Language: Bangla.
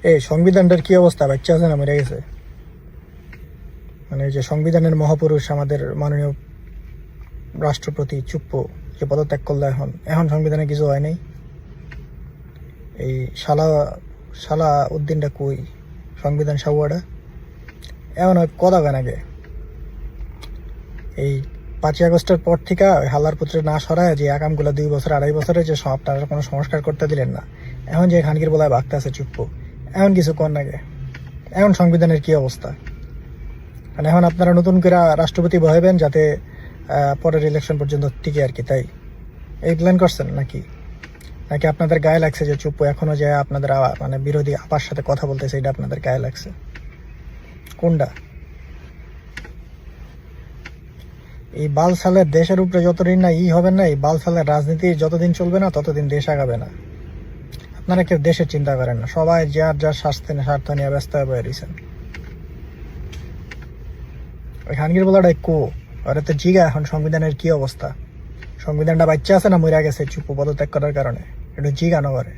এই সংবিধানটার কি অবস্থা? বাচ্চা আছে না মরে গেছে? মানে যে সংবিধানের মহাপুরুষ আমাদের মাননীয় রাষ্ট্রপতি চুপ্পু যে পদত্যাগ করলো, এখন এখন সংবিধানে কিছু হয় নাই। এই শালা শালা উদ্দিনটা কই? সংবিধান সাবুয়াটা এমন কথা কেন আগে এই 5ই আগস্টের পর থেকে হালার পুত্রে না সরায় যে আকামগুলো 2 বছর 2.5 বছরে যে আপনারা কোনো সংস্কার করতে দিলেন না, এখন যে খানকির বলায় বাগতে আছে চুপ্পু, এখন কিছু কর নাগে। এখন সংবিধানের কি অবস্থা? মানে এখন আপনারা নতুন করে রাষ্ট্রপতি বহাবেন যাতে পরের ইলেকশন পর্যন্ত টিকে আর কি, তাই এই প্ল্যান করছেন নাকি? নাকি আপনাদের গায়ে লাগছে যে চুপ্পু এখনো যে আপনাদের মানে বিরোধী আপার সাথে কথা বলতেছে, এটা আপনাদের গায়ে লাগছে? কোনটা? এই বাল সালের দেশের উপরে যতদিন না হবেন না, এই বাল সালের রাজনীতি যতদিন চলবে না ততদিন দেশ আগাবে না। আপনারা কেউ দেশের চিন্তা করেন না, সবাই যার যার স্বার্থ নিয়ে ব্যস্ত হয়ে রয়েছেন। ওই খানগির বলাটা কো ওরা তো জিগা এখন সংবিধানের কি অবস্থা? সংবিধানটা বাচ্চা আছে না মরে গেছে চুপ্পু পদত্যাগ করার কারণে? একটু জিগানো করে।